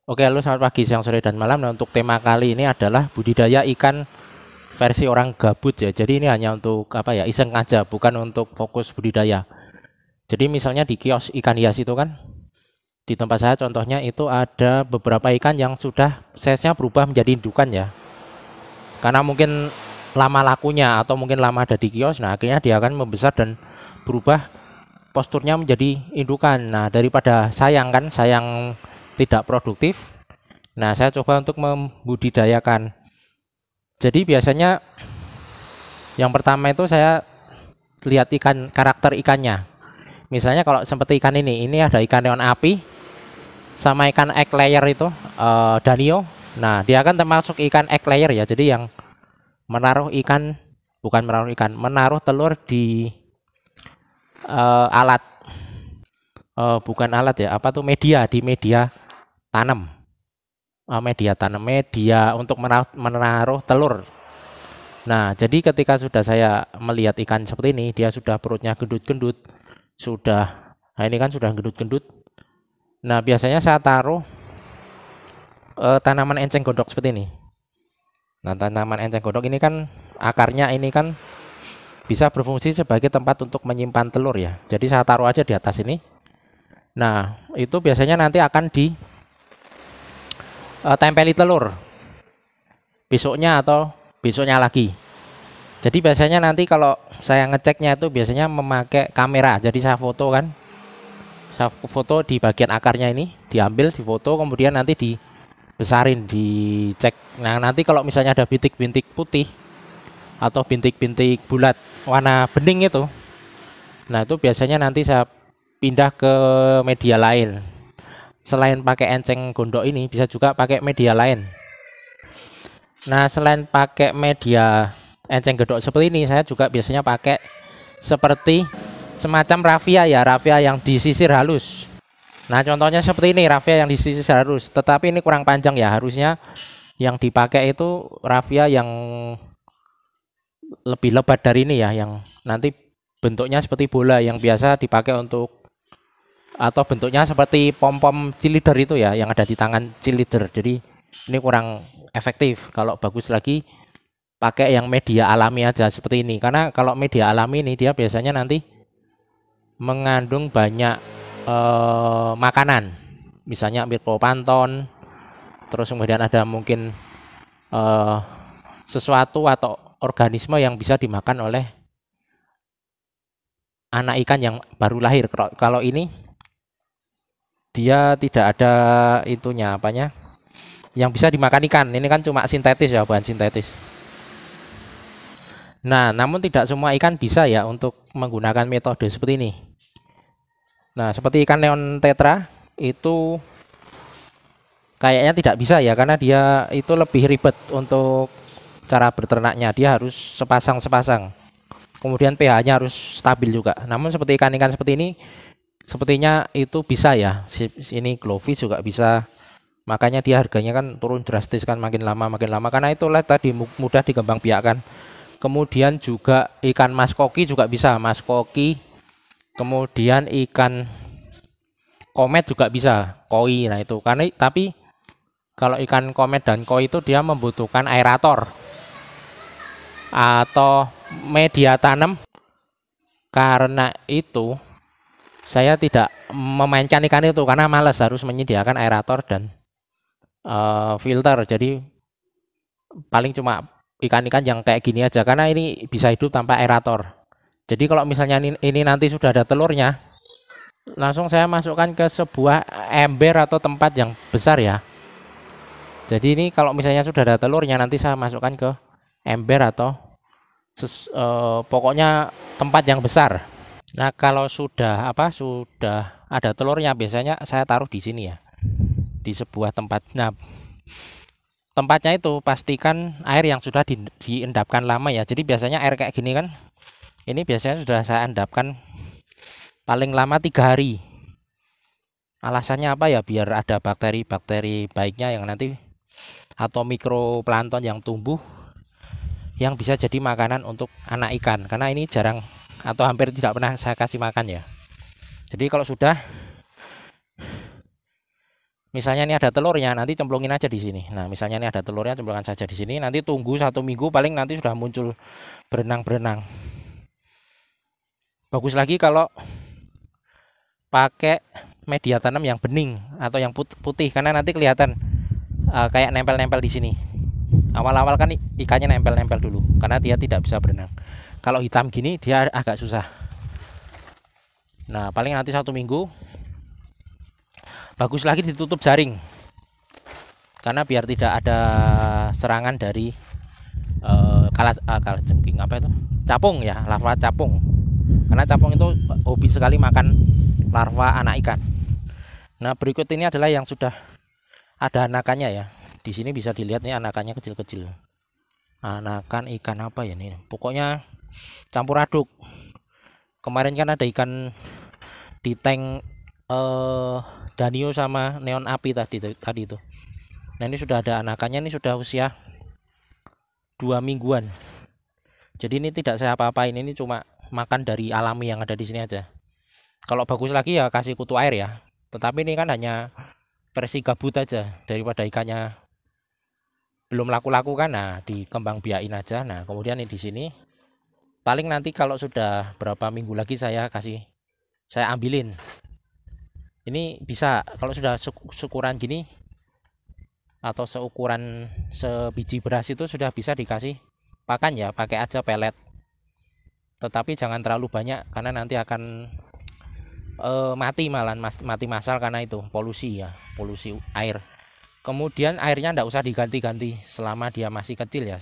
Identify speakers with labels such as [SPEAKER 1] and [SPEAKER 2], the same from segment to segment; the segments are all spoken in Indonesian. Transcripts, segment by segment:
[SPEAKER 1] Oke, halo selamat pagi, siang, sore, dan malam. Nah, untuk tema kali ini adalah budidaya ikan versi orang gabut ya. Jadi ini hanya untuk apa ya, iseng aja, bukan untuk fokus budidaya. Jadi misalnya di kios ikan hias itu kan, di tempat saya contohnya itu ada beberapa ikan yang sudah size-nya berubah menjadi indukan ya. Karena mungkin lama lakunya atau mungkin lama ada di kios, nah akhirnya dia akan membesar dan berubah posturnya menjadi indukan. Nah, daripada sayang kan, sayang tidak produktif. Nah, saya coba untuk membudidayakan. Jadi biasanya yang pertama itu saya lihat ikan, karakter ikannya. Misalnya kalau seperti ikan ini ada ikan neon api sama ikan egg layer itu danio. Nah, dia kan termasuk ikan egg layer ya. Jadi yang menaruh ikan, bukan menaruh ikan, menaruh telur di alat, bukan alat ya, apa tuh, media, di media tanam. Media tanam, media untuk menaruh telur. Nah, jadi ketika sudah saya melihat ikan seperti ini, dia sudah perutnya gendut-gendut, nah ini kan sudah gendut-gendut. Nah, biasanya saya taruh tanaman enceng gondok seperti ini. Nah, tanaman enceng gondok ini kan akarnya ini kan bisa berfungsi sebagai tempat untuk menyimpan telur ya. Jadi saya taruh aja di atas ini. Nah, itu biasanya nanti akan ditempeli telur besoknya atau besoknya lagi. Jadi biasanya nanti kalau saya ngeceknya itu biasanya memakai kamera. Jadi saya foto kan, saya foto di bagian akarnya ini, diambil, difoto, kemudian nanti dibesarin, dicek. Nah, nanti kalau misalnya ada bintik-bintik putih atau bintik-bintik bulat warna bening itu, nah itu biasanya nanti saya pindah ke media lain. Selain pakai enceng gondok ini, bisa juga pakai media lain. Nah, selain pakai media enceng gondok seperti ini, saya juga biasanya pakai seperti semacam raffia ya, raffia yang disisir halus. Nah, contohnya seperti ini, raffia yang disisir halus, tetapi ini kurang panjang ya, harusnya yang dipakai itu raffia yang lebih lebat dari ini ya, yang nanti bentuknya seperti bola yang biasa dipakai untuk, atau bentuknya seperti pom-pom cheerleader itu ya, yang ada di tangan cheerleader. Jadi ini kurang efektif. Kalau bagus lagi pakai yang media alami aja seperti ini, karena kalau media alami ini dia biasanya nanti mengandung banyak makanan, misalnya mikroplankton, terus kemudian ada mungkin sesuatu atau organisme yang bisa dimakan oleh anak ikan yang baru lahir. Kalau ini dia tidak ada itunya, apanya, yang bisa dimakan ikan. Ini kan cuma sintetis ya, bahan sintetis. Nah, namun tidak semua ikan bisa ya untuk menggunakan metode seperti ini. Nah, seperti ikan neon tetra itu kayaknya tidak bisa ya, karena dia itu lebih ribet untuk cara beternaknya. Dia harus sepasang-sepasang. Kemudian pH-nya harus stabil juga. Namun seperti ikan-ikan seperti ini, sepertinya itu bisa ya. Ini glowfish juga bisa. Makanya dia harganya kan turun drastis kan, makin lama karena itulah tadi mudah dikembangbiakkan. Kemudian juga ikan mas koki juga bisa, mas koki. Kemudian ikan komet juga bisa, koi. Nah itu karena, tapi kalau ikan komet dan koi itu dia membutuhkan aerator atau media tanam. Karena itu saya tidak memainkan ikan itu karena malas harus menyediakan aerator dan filter. Jadi paling cuma ikan-ikan yang kayak gini aja, karena ini bisa hidup tanpa aerator. Jadi kalau misalnya ini nanti sudah ada telurnya, langsung saya masukkan ke sebuah ember atau tempat yang besar ya. Jadi ini kalau misalnya sudah ada telurnya, nanti saya masukkan ke ember atau pokoknya tempat yang besar. Nah, kalau sudah ada telurnya, biasanya saya taruh di sini ya, di sebuah tempat. Nah, tempatnya itu pastikan air yang sudah diendapkan lama ya. Jadi biasanya air kayak gini kan, ini biasanya sudah saya endapkan paling lama 3 hari. Alasannya apa ya? Biar ada bakteri-bakteri baiknya yang nanti, atau mikroplankton yang tumbuh, yang bisa jadi makanan untuk anak ikan. Karena ini jarang atau hampir tidak pernah saya kasih makan ya. Jadi kalau sudah, Misalnya ini ada telurnya, nanti cemplungin aja di sini. Nah, misalnya ini ada telurnya, cemplungkan saja di sini. Nanti tunggu 1 minggu, paling nanti sudah muncul berenang-berenang. Bagus lagi kalau pakai media tanam yang bening atau yang putih, karena nanti kelihatan kayak nempel-nempel di sini. Awal-awal kan ikannya nempel-nempel dulu, karena dia tidak bisa berenang. Kalau hitam gini dia agak susah. Nah, paling nanti 1 minggu. Bagus lagi ditutup jaring, karena biar tidak ada serangan dari kalajengking apa itu, capung ya, larva capung. Karena capung itu hobi sekali makan larva anak ikan. Nah, berikut ini adalah yang sudah ada anakannya ya. Di sini bisa dilihat nih anakannya kecil-kecil. Anakan ikan apa ya nih? Pokoknya campur aduk. Kemarin kan ada ikan di tank danio sama neon api tadi itu. Nah, ini sudah ada anakannya, ini sudah usia 2 mingguan. Jadi ini tidak saya apa-apain, ini cuma makan dari alami yang ada di sini aja. Kalau bagus lagi ya kasih kutu air ya. Tetapi ini kan hanya versi gabut aja, daripada ikannya belum laku-laku kan. Nah, dikembang biakin aja. Nah, kemudian ini di sini paling nanti kalau sudah berapa minggu lagi saya ambilin. Ini bisa kalau sudah syukuran gini atau seukuran sebiji beras itu sudah bisa dikasih pakan ya, pakai aja pelet. Tetapi jangan terlalu banyak karena nanti akan mati massal karena itu polusi ya, polusi air. Kemudian airnya tidak usah diganti-ganti selama dia masih kecil ya,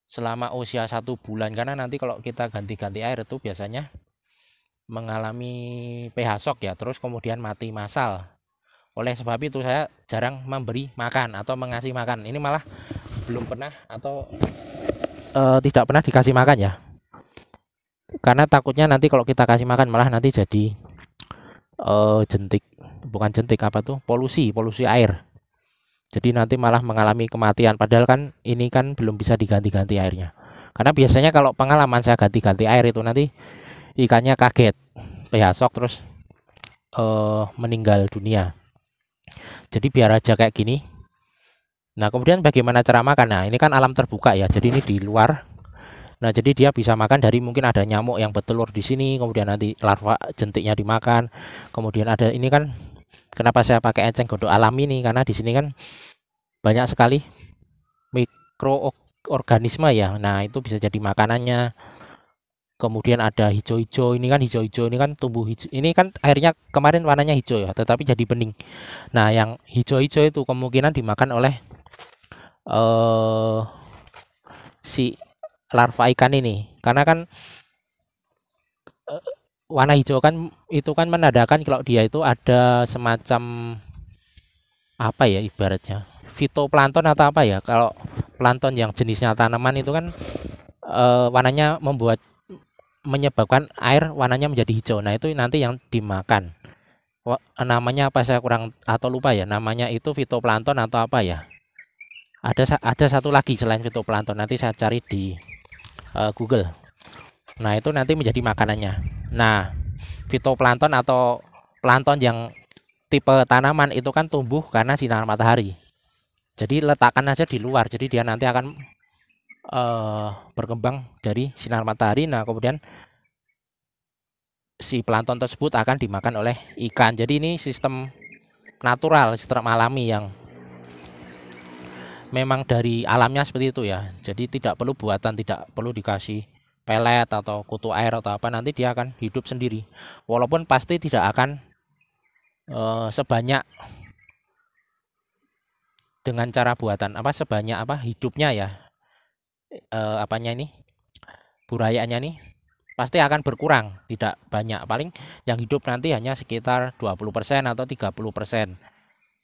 [SPEAKER 1] selama usia 1 bulan, karena nanti kalau kita ganti-ganti air itu biasanya mengalami pH shock ya, terus kemudian mati massal. Oleh sebab itu saya jarang memberi makan atau mengasih makan. Ini malah belum pernah atau tidak pernah dikasih makan ya, karena takutnya nanti kalau kita kasih makan malah nanti jadi polusi air. Jadi nanti malah mengalami kematian, padahal kan ini kan belum bisa diganti-ganti airnya. Karena biasanya kalau pengalaman saya ganti-ganti air itu nanti ikannya kaget, pH shock, terus meninggal dunia. Jadi biar aja kayak gini. Nah, kemudian bagaimana cara makan? Nah, ini kan alam terbuka ya, jadi ini di luar. Nah, jadi dia bisa makan dari, mungkin ada nyamuk yang bertelur di sini, kemudian nanti larva jentiknya dimakan. Kemudian ada ini kan, kenapa saya pakai enceng gondok alami ini, karena di sini kan banyak sekali mikroorganisme ya. Nah, itu bisa jadi makanannya. Kemudian ada hijau-hijau, ini kan tumbuh hijau. Ini kan airnya kemarin warnanya hijau ya, tetapi jadi bening. Nah, yang hijau-hijau itu kemungkinan dimakan oleh si larva ikan ini, karena kan warna hijau kan itu kan menandakan kalau dia itu ada semacam apa ya, ibaratnya fitoplankton atau apa ya. Kalau plankton yang jenisnya tanaman itu kan warnanya menyebabkan air warnanya menjadi hijau. Nah, itu nanti yang dimakan. Namanya apa saya kurang atau lupa ya, namanya itu fitoplankton atau apa ya. Ada satu lagi selain fitoplankton, nanti saya cari di Google. Nah, itu nanti menjadi makanannya. Nah, fitoplankton atau plankton yang tipe tanaman itu kan tumbuh karena sinar matahari. Jadi letakkan aja di luar, jadi dia nanti akan berkembang dari sinar matahari. Nah, kemudian si plankton tersebut akan dimakan oleh ikan. Jadi ini sistem natural, sistem alami yang memang dari alamnya seperti itu ya. Jadi tidak perlu buatan, tidak perlu dikasih pelet atau kutu air atau apa, nanti dia akan hidup sendiri. Walaupun pasti tidak akan sebanyak dengan cara buatan apa, sebanyak apa hidupnya ya, apanya ini, burayaannya nih pasti akan berkurang, tidak banyak. Paling yang hidup nanti hanya sekitar 20% atau 30%,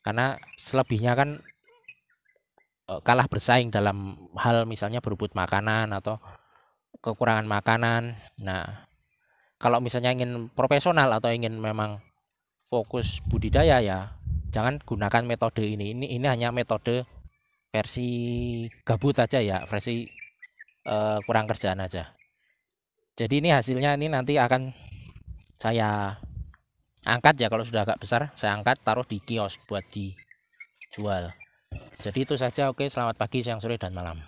[SPEAKER 1] karena selebihnya kan kalah bersaing dalam hal misalnya berebut makanan atau kekurangan makanan. Nah, kalau misalnya ingin profesional atau ingin memang fokus budidaya ya jangan gunakan metode ini. Ini hanya metode versi gabut aja ya, versi kurang kerjaan aja. Jadi ini hasilnya, ini nanti akan saya angkat ya, kalau sudah agak besar saya angkat taruh di kios buat jual. Jadi itu saja. Oke, selamat pagi, siang, sore, dan malam.